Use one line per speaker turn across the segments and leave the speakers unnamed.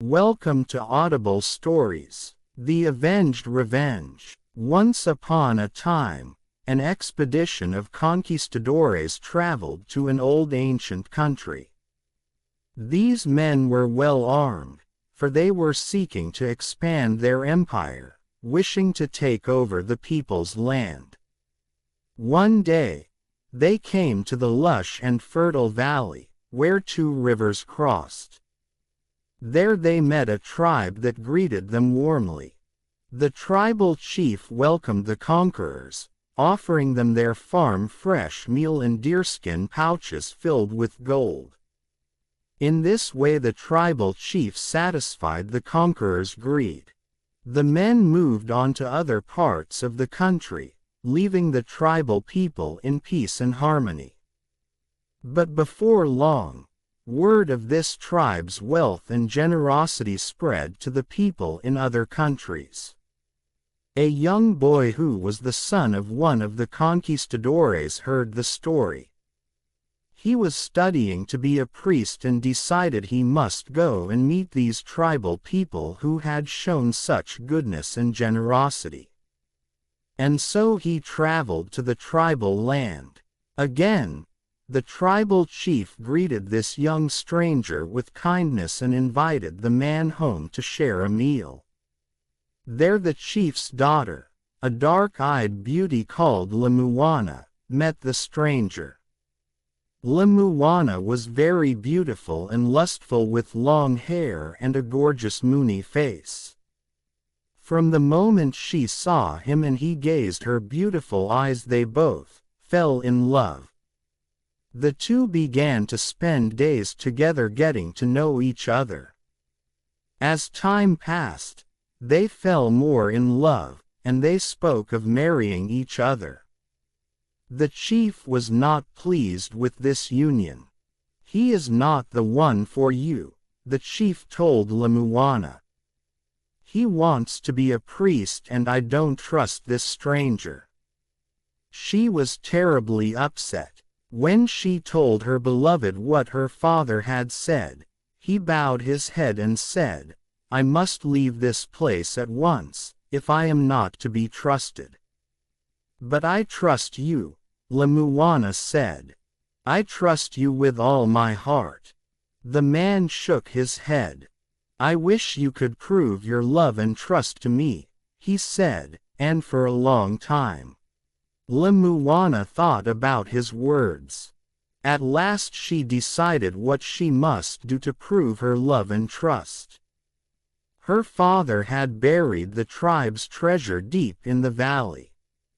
Welcome to Audible Stories. The Avenged Revenge. Once upon a time, an expedition of conquistadores traveled to an old ancient country. These men were well armed, for they were seeking to expand their empire, wishing to take over the people's land. One day, they came to the lush and fertile valley, where two rivers crossed. There they met a tribe that greeted them warmly. The tribal chief welcomed the conquerors, offering them their farm-fresh meal and deerskin pouches filled with gold. In this way the tribal chief satisfied the conquerors' greed. The men moved on to other parts of the country, leaving the tribal people in peace and harmony. But before long, word of this tribe's wealth and generosity spread to the people in other countries. A young boy who was the son of one of the conquistadores heard the story. He was studying to be a priest and decided he must go and meet these tribal people who had shown such goodness and generosity. And so he traveled to the tribal land. Again, the tribal chief greeted this young stranger with kindness and invited the man home to share a meal. There the chief's daughter, a dark-eyed beauty called Lauana, met the stranger. Lauana was very beautiful and lustful with long hair and a gorgeous moony face. From the moment she saw him and he gazed her beautiful eyes, they both fell in love. The two began to spend days together getting to know each other. As time passed, they fell more in love, and they spoke of marrying each other. The chief was not pleased with this union. "He is not the one for you," the chief told Lauana. "He wants to be a priest and I don't trust this stranger." She was terribly upset. When she told her beloved what her father had said, he bowed his head and said, "I must leave this place at once, if I am not to be trusted." "But I trust you," Lauana said. "I trust you with all my heart." The man shook his head. "I wish you could prove your love and trust to me," he said, and for a long time, Lauana thought about his words. At last she decided what she must do to prove her love and trust. Her father had buried the tribe's treasure deep in the valley.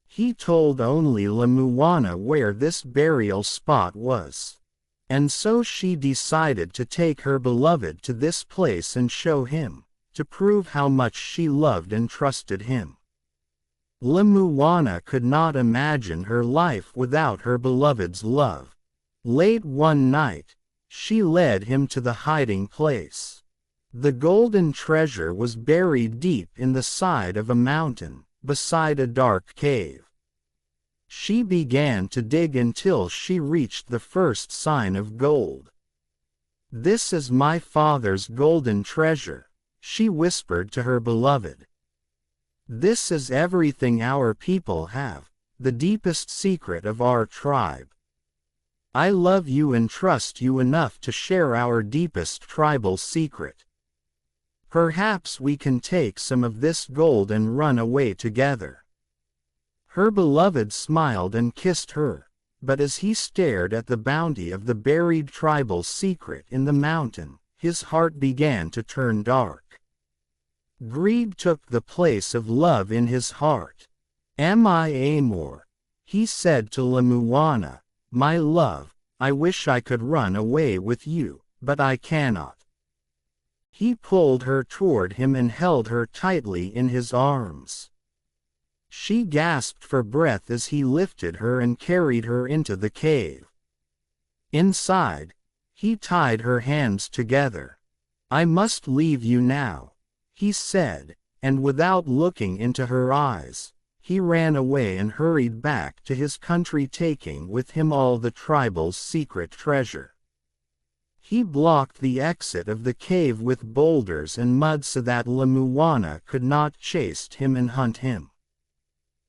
He told only Lauana where this burial spot was. And so she decided to take her beloved to this place and show him, to prove how much she loved and trusted him. Lauana could not imagine her life without her beloved's love. Late one night, she led him to the hiding place. The golden treasure was buried deep in the side of a mountain, beside a dark cave. She began to dig until she reached the first sign of gold. "This is my father's golden treasure," she whispered to her beloved. "This is everything our people have, the deepest secret of our tribe. I love you and trust you enough to share our deepest tribal secret. Perhaps we can take some of this gold and run away together." Her beloved smiled and kissed her, but as he stared at the bounty of the buried tribal secret in the mountain, his heart began to turn dark. Greed took the place of love in his heart. "Am I Amor?" he said to Lauana. "My love, I wish I could run away with you, but I cannot." He pulled her toward him and held her tightly in his arms. She gasped for breath as he lifted her and carried her into the cave. Inside, he tied her hands together. "I must leave you now," he said, and without looking into her eyes, he ran away and hurried back to his country, taking with him all the tribal's secret treasure. He blocked the exit of the cave with boulders and mud so that Lauana could not chase him and hunt him.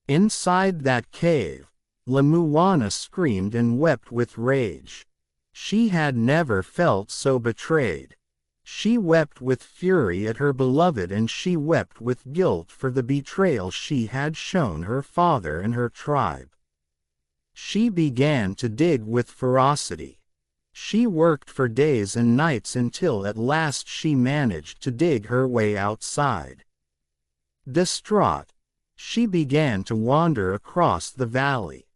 Inside that cave, Lauana screamed and wept with rage. She had never felt so betrayed. She wept with fury at her beloved, and she wept with guilt for the betrayal she had shown her father and her tribe. She began to dig with ferocity. She worked for days and nights until at last she managed to dig her way outside. Distraught, she began to wander across the valley.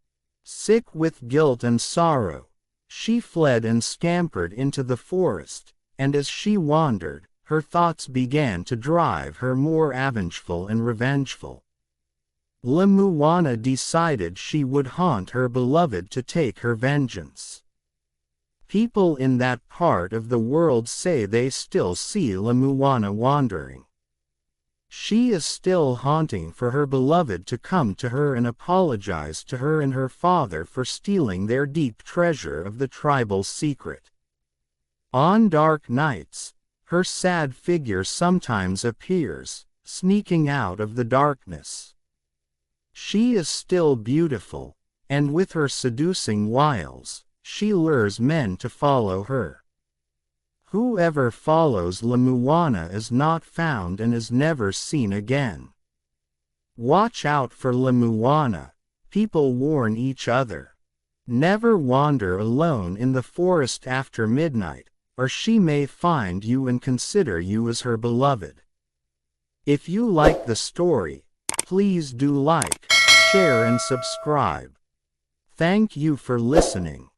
Sick with guilt and sorrow, she fled and scampered into the forest, and as she wandered, her thoughts began to drive her more avengeful and revengeful. Lauana decided she would haunt her beloved to take her vengeance. People in that part of the world say they still see Lauana wandering. She is still haunting for her beloved to come to her and apologize to her and her father for stealing their deep treasure of the tribal secret. On dark nights, her sad figure sometimes appears, sneaking out of the darkness. She is still beautiful, and with her seducing wiles, she lures men to follow her. Whoever follows Lauana is not found and is never seen again. Watch out for Lauana, people warn each other. Never wander alone in the forest after midnight, or she may find you and consider you as her beloved. If you like the story, please do like, share and subscribe. Thank you for listening.